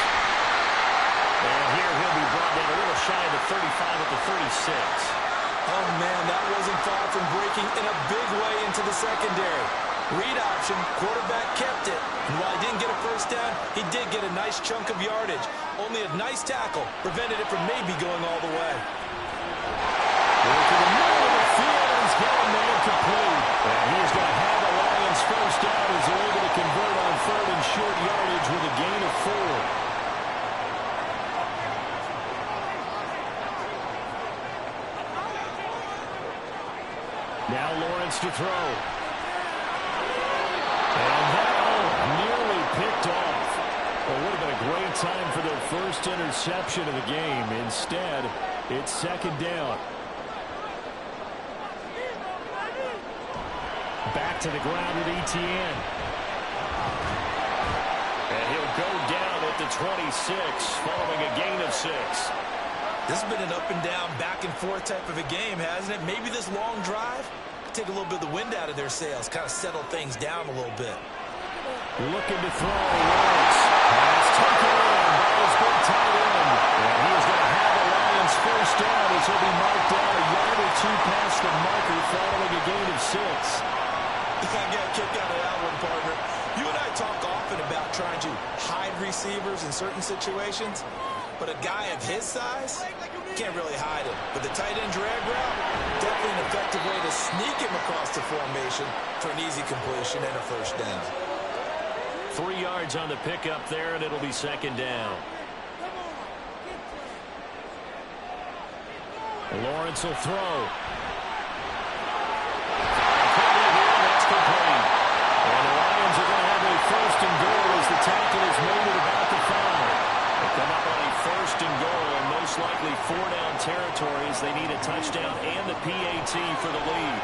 C: secondary. Read option, quarterback kept it. And while he didn't get a first down, he did get a nice chunk of yardage. Only a nice tackle prevented it from maybe going all the way.
E: To the middle of the field, he's got a man complete. And he's going to have the Lions first down as they're able to convert on third and short yardage with a gain of 4. Now Lawrence to throw. And that nearly picked off. Well, it would have been a great time for their first interception of the game. Instead, it's second down. Back to the ground with Etienne. And he'll go down at the 26 following a gain of 6.
C: This has been an up-and-down, back-and-forth type of a game, hasn't it? Maybe this long drive take a little bit of the wind out of their sails, kind of settle things down a little bit.
E: Looking to throw. Lawrence has taken in. Ball's been tight end. And he's going to have the Lions first down as he'll be marked down a yard or 2 past the marker following a gain of 6.
C: I got a kick out of that one, partner. You and I talk often about trying to hide receivers in certain situations, but a guy of his size can't really hide him. But the tight end drag route, definitely an effective way to sneak him across the formation for an easy completion and a first down.
E: 3 yards on the pickup there, and it'll be second down. Lawrence will throw. That's complete. And the Lions are going to have a first and goal as the tackle is made at about the 5. They come up on a first and goal, and most likely 4-down territory as they need a touchdown and the PAT for the lead.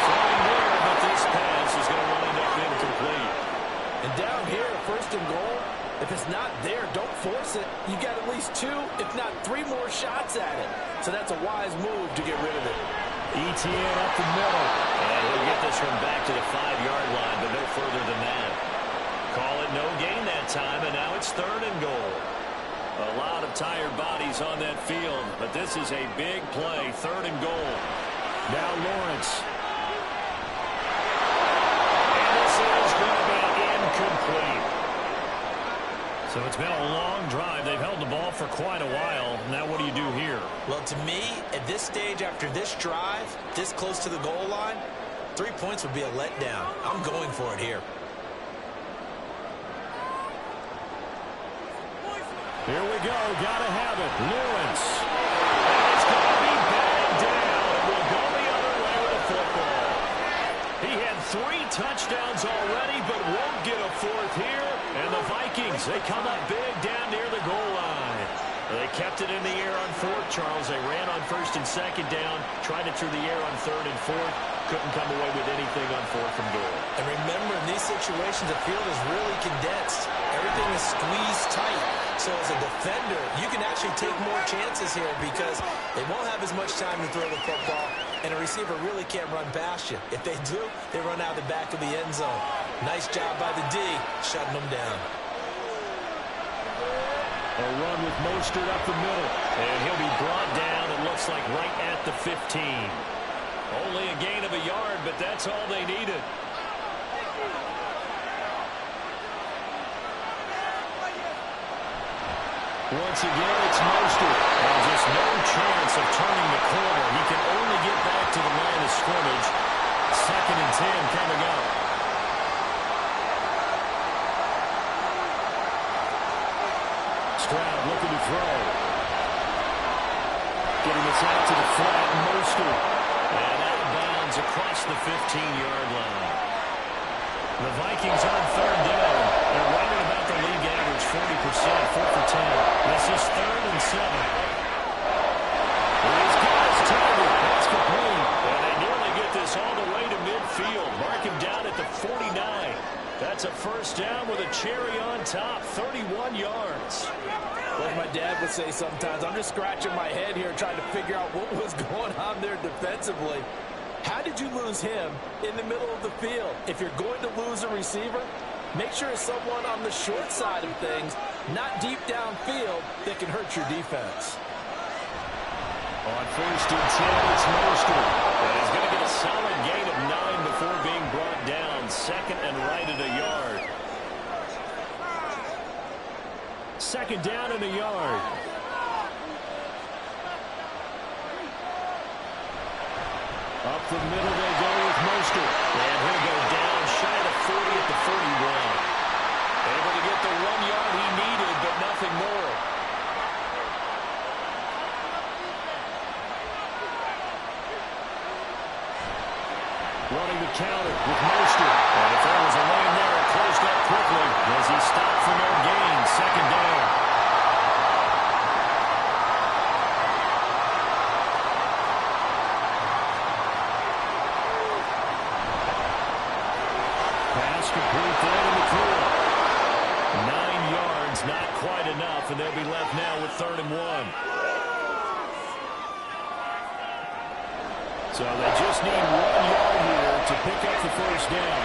E: Throwing there, but this pass is going to wind up incomplete.
C: And down here, first and goal, if it's not there, don't force it. You got at least 2, if not 3 more shots at it. So that's a wise move to get rid of it.
E: Etienne up the middle. And he'll get this one back to the 5-yard line, but no further than that. Call it no gain that time, and now it's third and goal. A lot of tired bodies on that field, but this is a big play, third and goal. Now Lawrence. And this is going to be incomplete. So it's been a long drive. They've held the ball for quite a while. Now what do you do here?
C: Well, to me, at this stage after this drive, this close to the goal line, 3 points would be a letdown. I'm going for it here.
E: Here we go. Gotta have it. Lawrence. And it's going to be batted down. It will go the other way with the football. He had 3 touchdowns already, but won't get a 4th here. And the Vikings, they come up big down near the goal line. They kept it in the air on 4th, Charles. They ran on 1st and 2nd down, tried it through the air on 3rd and 4th. Couldn't come away with anything on 4th and goal.
C: And remember, in these situations, the field is really condensed. Everything is squeezed tight. So as a defender, you can actually take more chances here because they won't have as much time to throw the football, and a receiver really can't run past you. If they do, they run out the back of the end zone. Nice job by the D, shutting them down.
E: A run with Mostert up the middle, and he'll be brought down, it looks like right at the 15. Only a gain of a yard, but that's all they needed. Once again, it's Mostert. And just no chance of turning the corner. He can only get back to the line of scrimmage. 2nd and 10 coming up. Stroud looking to throw. Getting this out to the flat, Mostert. And out of bounds across the 15-yard line. The Vikings on 3rd down. They're right at about the league average, 40%, 4 for 10. This is 3rd and 7. He's got his target. That's complete. And they nearly get this all the way to midfield. Mark him down at the 49. That's a first down with a cherry on top, 31 yards.
C: Like my dad would say sometimes, I'm just scratching my head here trying to figure out what was going on there defensively. How did you lose him in the middle of the field? If you're going to lose a receiver, make sure it's someone on the short side of things, not deep downfield, that can hurt your defense.
B: On 1st and 10, it's Mostert. And he's going to get a solid gain of 9 before being brought down. Second and right at a yard. Second down and a yard. Up the middle they go with Mostert. And he'll go down shy of 40 at the 41. Able to get the 1 yard he needed, but nothing more. Running the counter with Mostert. And if there was a lane there, it closed up quickly as he stopped for no gain. Second down. Pass complete there in the clear. 9 yards, not quite enough, and they'll be left now with 3rd and 1. So they just need 1 yard here to pick up the first down.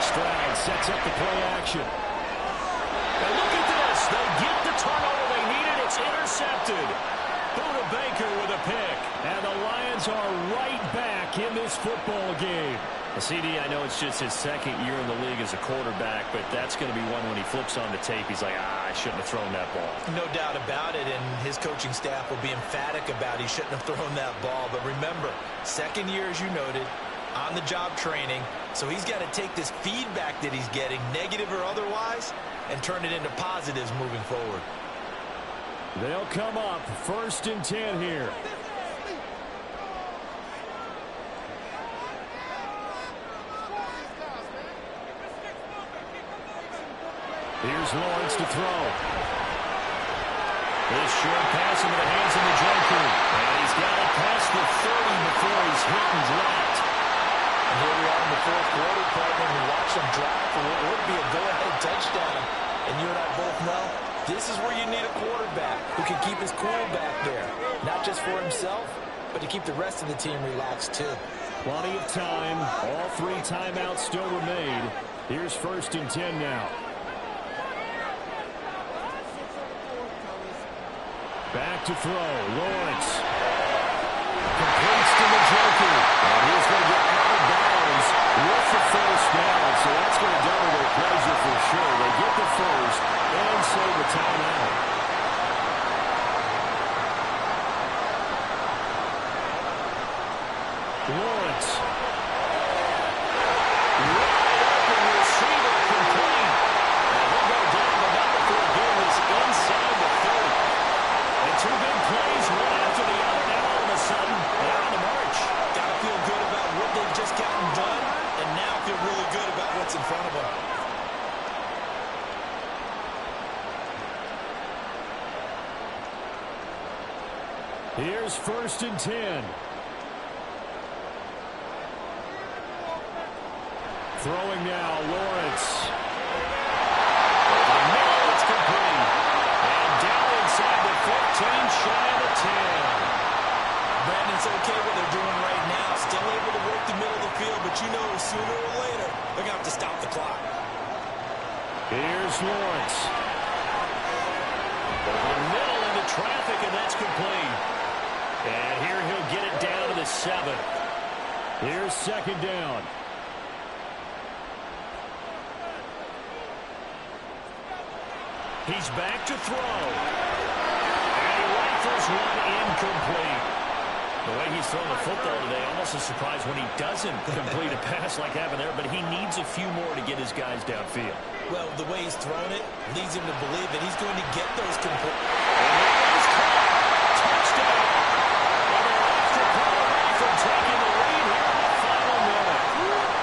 B: Stroud sets up the play action. And look at this. They get the turnover they needed. It's intercepted. Buda Baker with a pick. And the Lions are right back in this football game. CD, I know it's just his 2nd year in the league as a quarterback, but that's going to be one when he flips on the tape. He's like, I shouldn't have thrown that ball.
C: No doubt about it, and his coaching staff will be emphatic about he shouldn't have thrown that ball. But remember, 2nd year, as you noted, on-the-job training, so he's got to take this feedback that he's getting, negative or otherwise, and turn it into positives moving forward.
B: They'll come up 1st and 10 here. Here's Lawrence to throw. This short pass into the hands of Njoku. And he's got it past the 30 before he's hit and dropped.
C: And here we are in the 4th quarter, partner. We watched them drive for what would be a go-ahead touchdown. And you and I both know this is where you need a quarterback who can keep his cool back there. Not just for himself, but to keep the rest of the team relaxed too.
B: Plenty of time. All 3 timeouts still remain. Here's 1st and 10 now. Back to throw. Lawrence. Completes to Njoku. And he's going to get out of bounds with the first down. So that's going to double their pleasure for sure. They get the first and save the timeout. Lawrence. Wide open receiver complete. And he'll go down the number before getting this inside the 30. And 2 big plays, one after the other. Now all of a sudden, they're on the march.
C: Got to feel good about what they've just gotten done, and now feel really good about what's in front of them.
B: Here's 1st and 10. Throwing now, Lawrence. Over the middle, it's complete. And down inside the 15, shy of the 10.
C: Brandon, it's okay what they're doing right now. Still able to work the middle of the field, but you know sooner or later they're going to have to stop the clock.
B: Here's Lawrence. Over the middle into traffic, and that's complete. And here he'll get it down to the 7. Here's 2nd down. He's back to throw. And he rifles one incomplete. The way he's throwing the football today, almost a surprise when he doesn't complete a pass like happened there, but he needs a few more to get his guys downfield.
C: Well, the way he's thrown it leads him to believe that he's going to get those complete.
B: Touchdown. And they're after Paul away from taking the lead here in the final minute.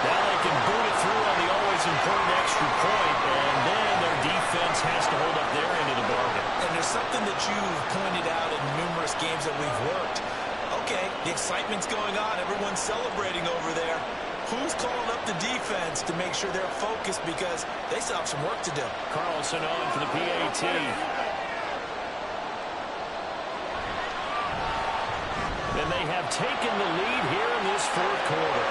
B: Now they can boot it through on the always important extra point, and then their defense has to hold up their end of the bargain.
C: And there's something that you've pointed out in numerous games that we've worked. Okay, the excitement's going on. Everyone's celebrating over there. Who's calling up the defense to make sure they're focused because they still have some work to do?
B: Carlson on for the PAT. And they have taken the lead here in this 4th quarter.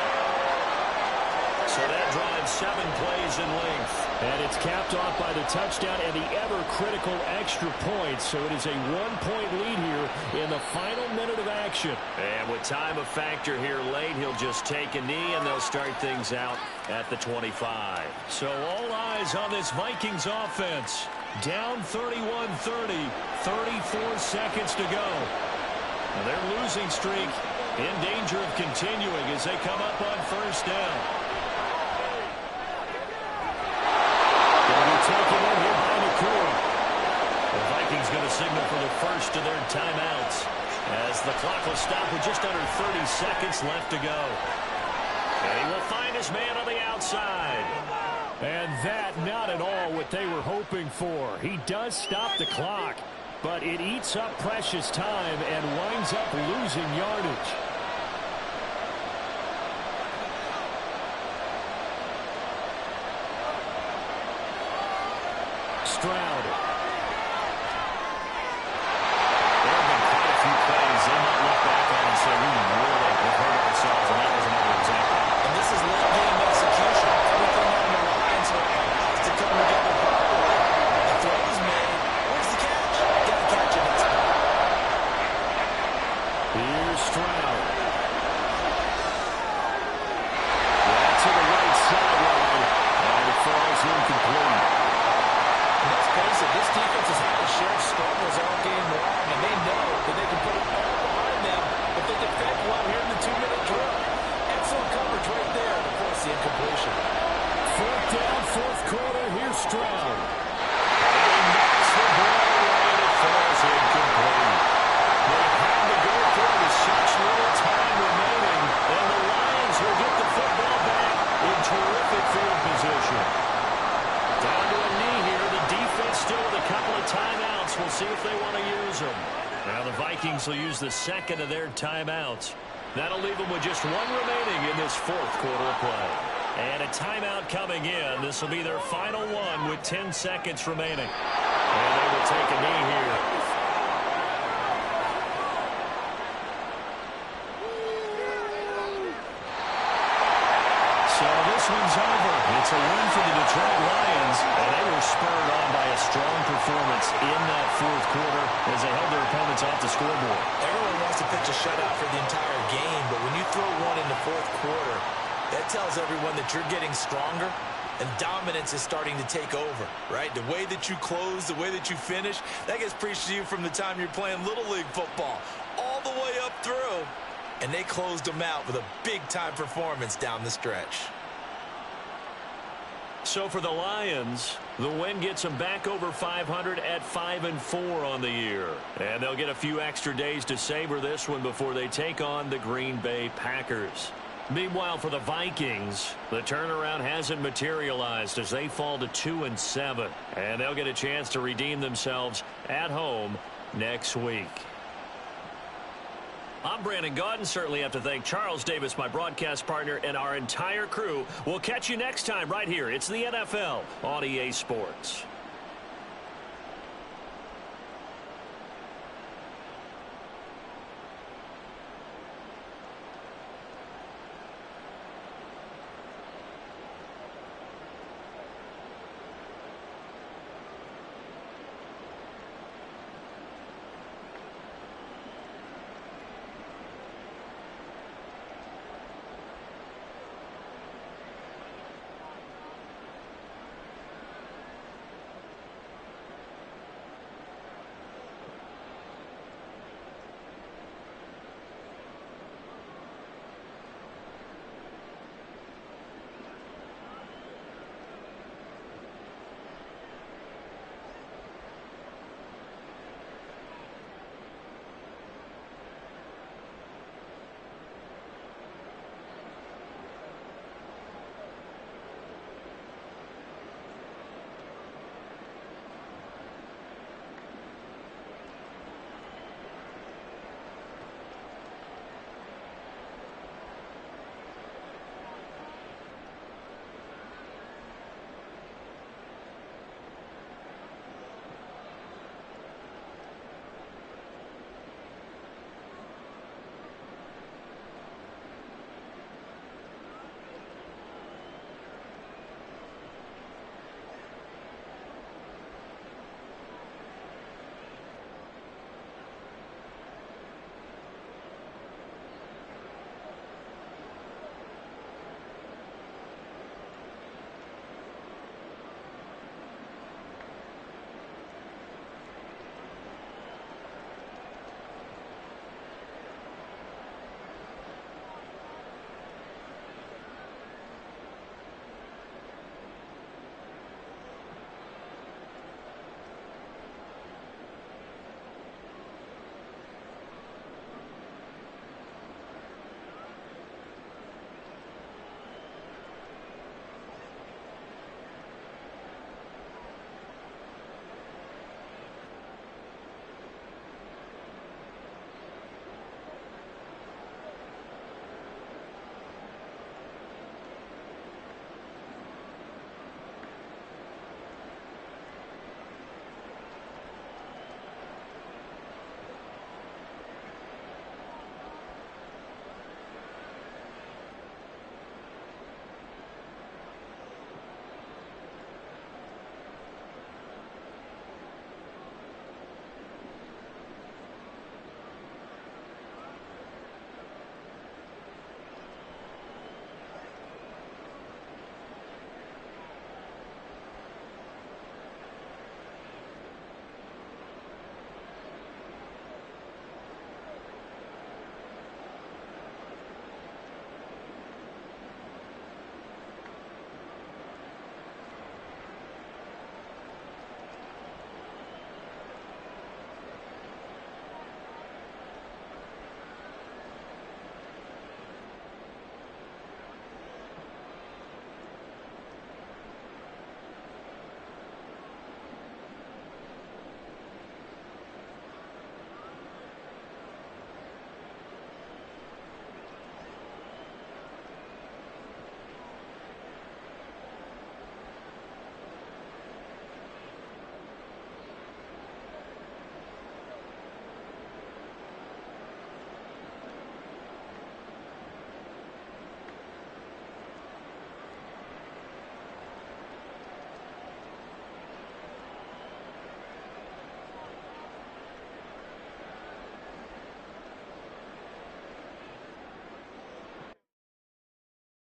B: So that drives 7 plays in length.
E: And it's capped off by the touchdown and the ever-critical extra points. So it is a 1-point lead here in the final minute of action.
B: And with time a factor here late, he'll just take a knee, and they'll start things out at the 25.
E: So all eyes on this Vikings offense. Down 31-30, 34 seconds to go.
B: Now their losing streak in danger of continuing as they come up on first down.
E: Taken in here by McCoy.
B: The Vikings going to signal for the first of their timeouts as the clock will stop with just under 30 seconds left to go. And he will find his man on the outside.
E: And that not at all what they were hoping for. He does stop the clock, but it eats up precious time and winds up losing yardage. Stroud.
B: There have been quite a few plays they might look back on and say, we really have hurt ourselves, and that was another example.
C: And this is late-game execution. Everything on the line, so it has to come together properly. The throw is made. Where's the catch? Got to catch it. That's it.
E: Here's Stroud. Right to the right sideline, and it falls incomplete.
C: Let's face it, this defense has had a shared struggles all game long, and they know that they can put it all behind them if they defend well here in the 2-minute drill. Excellent coverage right there to force the incompletion.
E: Fourth down, fourth quarter. Here's Stroud.
B: He knocks the ball away, and it falls incomplete. They had to go for it with such little time remaining, and the Lions will get the football back in terrific field position. Down to a knee here. The defense still with a couple of timeouts. We'll see if they want to use them. Now the Vikings will use the second of their timeouts. That'll leave them with just one remaining in this fourth quarter of play. And a timeout coming in. This will be their final one with 10 seconds remaining. And they will take a knee here.
E: So this one's over. It's a win for the Detroit Lions,
B: And they were spurred on by a strong performance in that fourth quarter as they held their opponents off the scoreboard.
C: Everyone wants to pitch a shutout for the entire game, but when you throw one in the fourth quarter, that tells everyone that you're getting stronger and dominance is starting to take over, right? The way that you close, the way that you finish, that gets preached to you from the time you're playing Little League football all the way up through. And they closed them out with a big-time performance down the stretch.
B: So for the Lions, the win gets them back over 500 at 5-4 on the year. And they'll get a few extra days to savor this one before they take on the Green Bay Packers. Meanwhile, for the Vikings, the turnaround hasn't materialized as they fall to 2-7. And they'll get a chance to redeem themselves at home next week. I'm Brandon Gaudin. Certainly have to thank Charles Davis, my broadcast partner, and our entire crew. We'll catch you next time right here. It's the NFL on EA Sports.